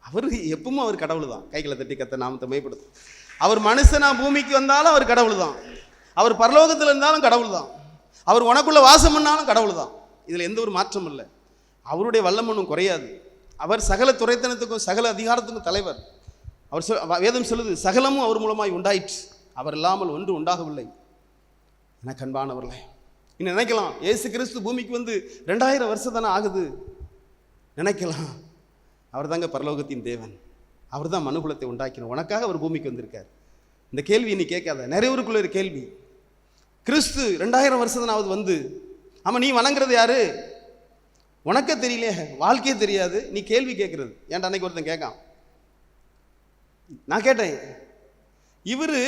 அவர். எப்பவும் அவர் கடவுள் தான். கைகளை தட்டி கத்த நாமத்தை மேம்படுத்தும். அவர் மனுஷனா பூமிக்கு வந்தாலும் அவர் கடவுள் தான். அவர் பரலோகத்தில் இருந்தாலும் கடவுள் தான். அவர் உனக்குள்ள வாசம் பண்ணாலும் கடவுள் தான். இதில் எந்த ஒரு மாற்றம் இல்லை. அவருடைய வல்லம் ஒன்றும் குறையாது. அவர் சகல துரைத்தனத்துக்கும் சகல அதிகாரத்துக்கும் தலைவர். அவர் வேதம் சொல்லுது, சகலமும் அவர் மூலமாய் உண்டாயிற்று, அவர் இல்லாமல் ஒன்று உண்டாகவில்லை. எனக்கு அன்பானவர்களே, இன்னும் நினைக்கலாம், இயேசு கிறிஸ்து பூமிக்கு வந்து 2000 வருஷம் தானே ஆகுது நினைக்கலாம். அவர் தாங்க பரலோகத்தின் தேவன். அவர் தான் மனுகுலத்தை உண்டாக்கினார். உனக்காக அவர் பூமிக்கு வந்திருக்கார். இந்த கேள்வி நீ கேட்காத. நிறையவருக்குள்ள ஒரு கேள்வி, கிறிஸ்து 2000 வருஷம் தானாவது வந்து, ஆமாம் நீ வணங்குறது யாரு? உனக்கே தெரியலையே, வாழ்க்கையே தெரியாது, நீ கேள்வி கேட்கறது. ஏன்டா அன்னைக்கு ஒருத்தன் கேட்கான், நான் கேட்டேன், இவர்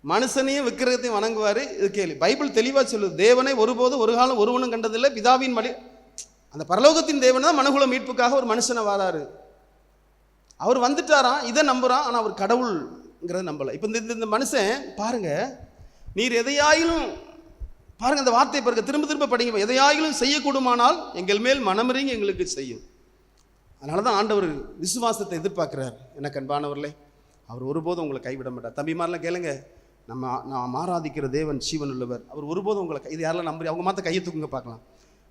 மனுஷனையும் விக்கிரகத்தையும் வணங்குவார். இது கேள்வி. பைபிள் தெளிவாக சொல்லுது, தேவனை ஒருபோதும் ஒரு காலம் ஒருவனும் கண்டதில்லை, பிதாவின் மடி. அந்த பரலோகத்தின் தேவன் தான் மனுகுல மீட்புக்காக ஒரு மனுஷனை வாராரு. அவர் வந்துட்டாராம், இதை நம்புறான், ஆனால் அவர் கடவுள்ங்கிறத நம்பலை. இப்போ இந்த மனுஷன் பாருங்க, நீர் எதையாயிலும் பாருங்க, அந்த வார்த்தையை பாருங்க, திரும்ப திரும்ப படிங்க, எதையாயிலும் செய்யக்கூடுமானால் எங்கள் மேல் மனமிறங்கி எங்களுக்கு செய்யும். அதனால தான் ஆண்டவர் விசுவாசத்தை எதிர்பார்க்கிறார். எனக்கு அன்பானவர்களே, அவர் ஒருபோதும் உங்களை கைவிட மாட்டார். தம்பிமாரெலாம் கேளுங்க, நாம் ஆராதிக்கிற தேவன் ஜீவன் உள்ளவர். அவர் ஒருபோதும் உங்களை, இது யாரெல்லாம் நம்புறீ அவங்க மாற்ற கையை தூக்குங்க பார்க்கலாம்.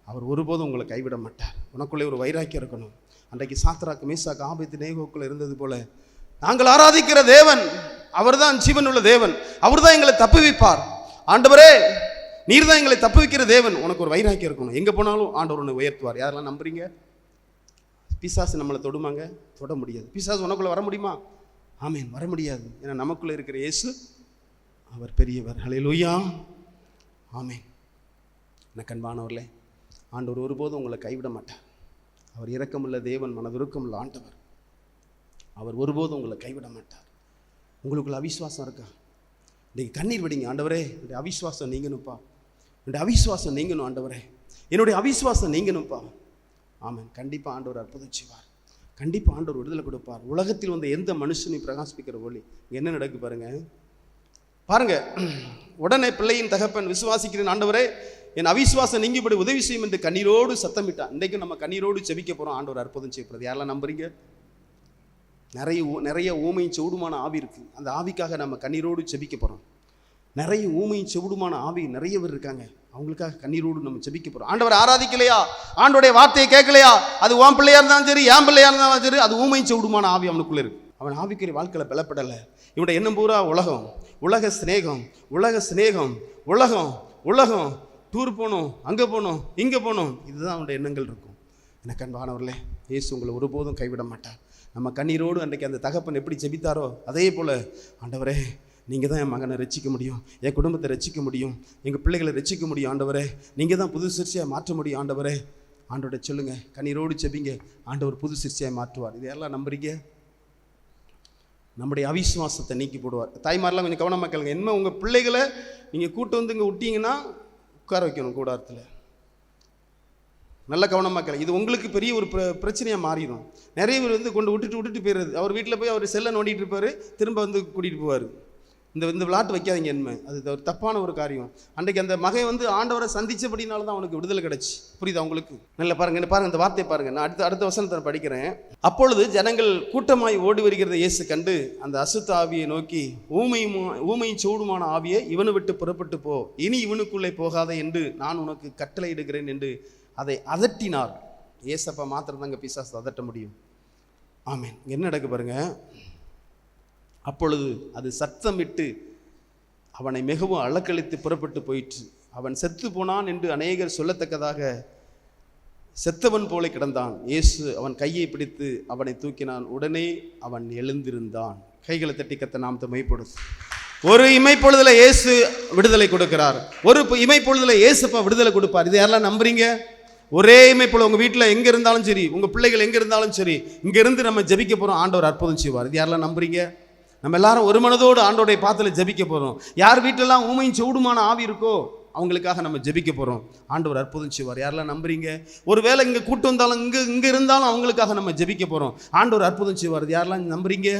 அவர் ஒருபோதும் உங்களை கைவிட மாட்டார். உனக்குள்ளே ஒரு வைராக்கியம் இருக்கணும். அன்றைக்கு சாத்ராக்கு மேசாக்கு ஆபத்து நேகோக்குள்ள இருந்தது போல, நாங்கள் ஆராதிக்கிற தேவன் அவர் தான் ஜீவன் உள்ள தேவன், அவர் தான் எங்களை தப்புவிப்பார். ஆண்டவரே நீர் தான் எங்களை தப்புவிக்கிற தேவன். உனக்கு ஒரு வைராக்கியம் இருக்கணும். எங்கே போனாலும் ஆண்டவர் உன்னை உயர்த்துவார். யாரெல்லாம் நம்புறீங்க? பிசாசு நம்மளை தொடுமாங்க? தொட முடியாது. பிசாசு உனக்குள்ளே வர முடியுமா? ஆமேன், வர முடியாது. ஏன்னா நமக்குள்ளே இருக்கிற இயேசு அவர் பெரியவர். ஹல்லேலூயா, ஆமேன். எனக்கு அன்பானவர்களே, ஆண்டவர் ஒருபோதும் உங்களை கைவிட மாட்டார். அவர் இரக்கமுள்ள தேவன், மனதுருக்கமுள்ள ஆண்டவர். அவர் ஒருபோதும் உங்களை கைவிட மாட்டார். உங்களுக்குள்ள அவிசுவாசம் இருக்கா? இன்றைக்கு கண்ணீர் விடுங்க. ஆண்டவரே, என்னுடைய அவிசுவாசம் நீங்கணும்ப்பா, என்னுடைய அவிசுவாசம் நீங்கணும் ஆண்டவரே, என்னுடைய அவிசுவாசம் நீங்கணும்ப்பா. ஆமாம், கண்டிப்பாக ஆண்டவர் அற்புதம் செய்வார், கண்டிப்பாக ஆண்டவர் விடுதலை கொடுப்பார். உலகத்தில் வந்து எந்த மனுஷனையும் பிரகாசிப்பிக்கிற ஒளி என்ன நடக்கு பாருங்க. உடனே பிள்ளையின் தகப்பன் விசுவாசிக்கிறேன் ஆண்டவரே, என் அவிசுவாசம் நீங்கிபடி உதவி செய்யும் என்று கண்ணீரோடு சத்தமிட்டான். இன்றைக்கும் நம்ம கண்ணீரோடு ஜெபிக்க போகிறோம். ஆண்டவர் அற்புதம் செய்யப்படுறது. யாரெல்லாம் நம்புறீங்க? நிறைய ஊமையும் செவிடுமான ஆவி இருக்குது. அந்த ஆவிக்காக நம்ம கண்ணீரோடு ஜெபிக்க போகிறோம். நிறைய ஊமையும் செவிடுமான ஆவி நிறைய பேர் இருக்காங்க. அவங்களுக்காக கண்ணீரோடு நம்ம ஜெபிக்க போகிறோம். ஆண்டவர் ஆராதிக்கலையா, ஆண்டோடைய வார்த்தையை கேட்கலையா, அது உன் பிள்ளையா இருந்தாலும் சரி, என் பிள்ளையா இருந்தாலும் சரி, அது ஊமையும் செவிடுமான ஆவி அவனுக்குள்ளே இருக்கு. அவன் ஆவிக்குரிய வாழ்க்கையில் பலப்படலை. இவனுடைய எண்ணம் பூரா உலகம், உலக சிநேகம், உலகம் டூர் போகணும், அங்கே போகணும், இங்கே போகணும், இதுதான் அவனுடைய எண்ணங்கள் இருக்கும். எனக்கு அன்பானவர்களே, இயேசு உங்களை ஒருபோதும் கைவிட மாட்டார். நம்ம கண்ணீரோடு அன்றைக்கு அந்த தகப்பன் எப்படி ஜெபித்தாரோ அதே போல், ஆண்டவரே நீங்கள் தான் என் மகனை ரட்சிக்க முடியும், என் குடும்பத்தை ரட்சிக்க முடியும், எங்கள் பிள்ளைகளை ரட்சிக்க முடியும் ஆண்டவரே, நீங்கள் தான் புது சிருஷ்டியாக மாற்ற முடியும் ஆண்டவரே. ஆண்டவரை சொல்லுங்கள், கண்ணீரோடு ஜெபிங்க, ஆண்டவர் புது சிருஷ்டியாக மாற்றுவார். இதெல்லாம் நம்புறீங்க? நம்முடைய அவிசுவாசத்தை நீக்கி போடுவார். தாய்மாரெலாம் கொஞ்சம் கவனமாக கேளுங்க. என்ன உங்கள் பிள்ளைகளை நீங்கள் கூட்டு வந்து இங்கே விட்டீங்கன்னா உட்கார வைக்கணும் கூடாரத்தில். நல்ல கவனமாக கேளுங்க. இது உங்களுக்கு பெரிய ஒரு பிரச்சனையாக மாறிடும். நிறைய பேர் வந்து கொண்டு விட்டுட்டு போயிடுறது. அவர் வீட்டில் போய் அவர் செல்லை நோண்டிகிட்டு இருப்பார், திரும்ப வந்து கூட்டிகிட்டு போவார். இந்த விளையாட்டு வைக்காதீங்க. என்ன அது ஒரு தப்பான ஒரு காரியம். அன்றைக்கு அந்த மகன் வந்து ஆண்டவரை சந்திச்சபடினால தான் அவனுக்கு விடுதலை கிடைச்சி. புரியுதா உங்களுக்கு? நல்ல பாருங்க, இந்த வார்த்தையை பாருங்க. நான் அடுத்த வசனத்தை படிக்கிறேன். அப்பொழுது ஜனங்கள் கூட்டமாய் ஓடி வருகிறத இயேசு கண்டு அந்த அசுத்த ஆவியை நோக்கி, ஊமையும் சூடுமான ஆவியை இவனை விட்டு புறப்பட்டு போ, இனி இவனுக்குள்ளே போகாத என்று நான் உனக்கு கட்டளையிடுகிறேன் என்று அதை அதட்டினார். ஏசப்பா மாத்திரம் தாங்க பிசாசு அதட்ட முடியும். ஆமேன். என்ன நடக்கு பாருங்க. அப்பொழுது அது சத்தமிட்டு அவனை மிகவும் அலக்களித்து புறப்பட்டு போயிற்று. அவன் செத்து போனான் என்று அநேகர் சொல்லத்தக்கதாக செத்தவன் போல கிடந்தான். இயேசு அவன் கையை பிடித்து அவனை தூக்கினான். உடனே அவன் எழுந்திருந்தான். கைகளை தட்டி கத்த நாமத்தை மைப்படுது. ஒரு இமைப்பொழுதுல இயேசு விடுதலை கொடுக்கிறார். ஒரு இமைப்பொழுதுல இயேசுப்பா விடுதலை கொடுப்பார். இது யாரெல்லாம் நம்புறீங்க? ஒரே இமைப்பொழுது உங்கள் வீட்டில் எங்கே இருந்தாலும் சரி, உங்கள் பிள்ளைகள் எங்கே இருந்தாலும் சரி, இங்கேருந்து நம்ம ஜெபிக்க போகிறோம். ஆண்டவர் அற்புதம் செய்வார். இது யாரெல்லாம் நம்புறீங்க? நம்ம எல்லாரும் ஒரு மனதோடு ஆண்டோடைய பாத்தில் ஜெபிக்க போகிறோம். யார் வீட்டிலலாம் ஊமையும் செவிடுமான ஆவி இருக்கோ அவங்களுக்காக நம்ம ஜெபிக்க போகிறோம். ஆண்டவர் அற்புதம் செய்வார். யாரெல்லாம் நம்புறீங்க? ஒரு வேளை இங்கே கூட்டு வந்தாலும் இங்கே இருந்தாலும் அவங்களுக்காக நம்ம ஜெபிக்க போகிறோம். ஆண்டவர் அற்புதம் செய்வார். யாரெல்லாம் நம்புறீங்க?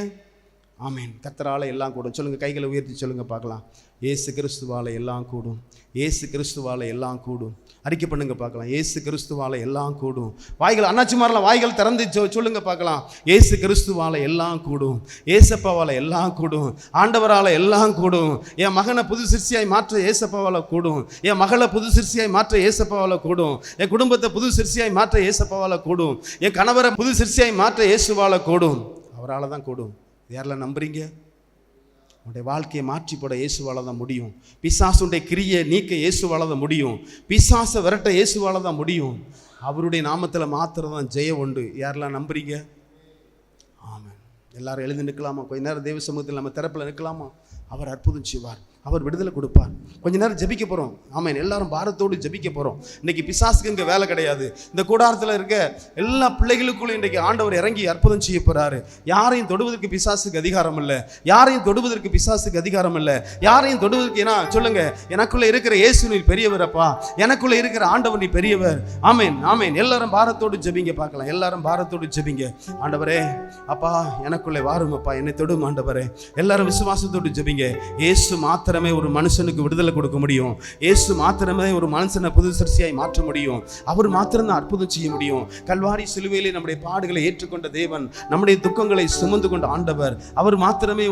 ஆமேன். கர்த்தரால எல்லாம் கூடும். சொல்லுங்கள், கைகளை உயர்த்தி சொல்லுங்கள் பார்க்கலாம். இயேசு கிறிஸ்துவால எல்லாம் கூடும். இயேசு கிறிஸ்துவால எல்லாம் கூடும். அறிக்கை பண்ணுங்க பார்க்கலாம். இயேசு கிறிஸ்துவால எல்லாம் கூடும். வாய்கள் அண்ணாச்சிமாரெலாம் வாய்கள் திறந்து சொல்லுங்க பார்க்கலாம். இயேசு கிறிஸ்துவால எல்லாம் கூடும். ஏசப்பாவால் எல்லாம் கூடும். ஆண்டவரால் எல்லாம் கூடும். என் மகனை புது சிருஷ்டியாய் மாற்ற ஏசப்பாவால் கூடும். என் மகளை புது சிருஷ்டியாய் மாற்ற ஏசப்பாவால் கூடும். என் குடும்பத்தை புது சிருஷ்டியாய் மாற்ற ஏசப்பாவால் கூடும். என் கணவரை புது சிருஷ்டியாய் மாற்ற இயேசுவால் கூடும். அவரால் தான் கூடும். யாரெல்லாம் நம்புறீங்க? உன்னுடைய வாழ்க்கையை மாற்றி போட இயேசுவால தான் முடியும். பிசாசுடைய கிரியை நீக்க இயேசுவால தான் முடியும். பிசாசை விரட்ட இயேசுவால தான் முடியும். அவருடைய நாமத்தில் மாத்திரம் தான் ஜெயம் உண்டு. யாரெல்லாம் நம்புறீங்க? ஆமாம். எல்லாரும் எழுந்து நிற்கலாமா? கொஞ்ச நேரம் தேவ சமூகத்தில் நம்ம திறப்பில் நிற்கலாமா? அவர் அற்புதம் செய்வார். அவர் விடுதலை கொடுப்பார். கொஞ்ச நேரம் ஜெபிக்க போகிறோம். ஆமாம், எல்லாரும் பாரத்தோடு ஜெபிக்க போகிறோம். இன்றைக்கி பிசாசுக்கு இங்கே வேலை கிடையாது. இந்த கூடாரத்தில் இருக்க எல்லா பிள்ளைகளுக்குள்ளும் இன்றைக்கி ஆண்டவர் இறங்கி அற்புதம் செய்ய போகிறாரு. யாரையும் தொடுவதற்கு பிசாசுக்கு அதிகாரம் இல்லை. யாரையும் தொடுவதற்கு பிசாசுக்கு அதிகாரம் இல்லை. யாரையும் தொடுவதற்கு ஏன்னா சொல்லுங்க, எனக்குள்ளே இருக்கிற இயேசு நீ பெரியவரப்பா, எனக்குள்ளே இருக்கிற ஆண்டவர் நீ பெரியவர். ஆமேன், ஆமேன். எல்லாரும் பாரத்தோடு ஜெபிங்க பார்க்கலாம். எல்லாரும் பாரத்தோடு ஜெபிங்க. ஆண்டவரே அப்பா எனக்குள்ளே வாருங்கப்பா, என்னை தொடும் ஆண்டவரே. எல்லாரும் விசுவாசத்தோடு ஜெபிங்க. இயேசு மாத்திரமே ஒரு மனுஷனுக்கு விடுதலை கொடுக்க முடியும். இயேசு மாத்திரமே ஒரு மனுஷனை புது சிருஷ்டியாய் மாற்ற முடியும். அவர் மாத்திரம்தான் அற்புதம் செய்ய முடியும். கல்வாரி சிலுவையிலே நம்முடைய பாடுகளை ஏற்றுக்கொண்ட தேவன், நம்முடைய துக்கங்களை சுமந்து கொண்ட ஆண்டவர், அவர் மாத்திரமே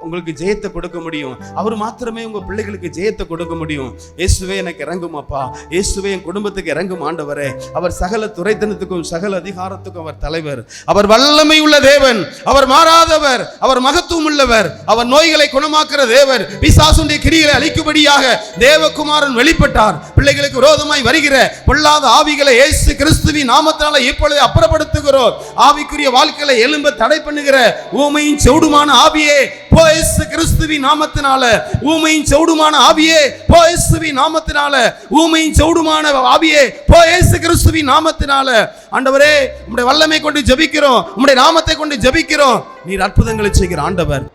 உங்களுக்கு ஜெயத்தை கொடுக்க முடியும். அவர் மாத்திரமே உங்க பிள்ளைகளுக்கு ஜெயத்தை கொடுக்க முடியும். இயேசுவே எனக்கு இறங்கும் அப்பா, இயேசுவே என் குடும்பத்துக்கு இறங்கும் ஆண்டவரே. அவர் சகல துரைத்தனத்துக்கும் சகல அதிகாரத்துக்கும் அவர் தலைவர். அவர் வல்லமை உள்ள தேவன், அவர் மாறாதவர், அவர் மகத்துவம் உள்ளவர், அவர் நோய்களை குணமாக்குற தேவர். பிசாசுடைய கிரிகளை அழிக்கும்படியாக தேவகுமாரன் வெளிப்பட்டார். பிள்ளைகளுக்கு விரோதமாய் வருகிற பொல்லாத ஆவிகளை இயேசு கிறிஸ்துவின் நாமத்தினால இப்பொழுது அப்புறப்படுத்துகிறோம். ஆவிக்குரிய வாழ்க்கையை எழும்ப தடை பண்ணுகிற ஊமையின் செவிடுமான ஆவியே போ இயேசு கிறிஸ்துவின் நாமத்தினால. ஊமையின் செவிடுமான ஆவியே போ இயேசுவின் நாமத்தினால. ஊமையின் செவிடுமான ஆவியே போ இயேசு கிறிஸ்துவின் நாமத்தினால. ஆண்டவரே உம்முடைய வல்லமை கொண்டு ஜெபிக்கிறோம், உம்முடைய நாமத்தை கொண்டு ஜெபிக்கிறோம். நீர் அற்புதங்களை செய்கிற ஆண்டவர்.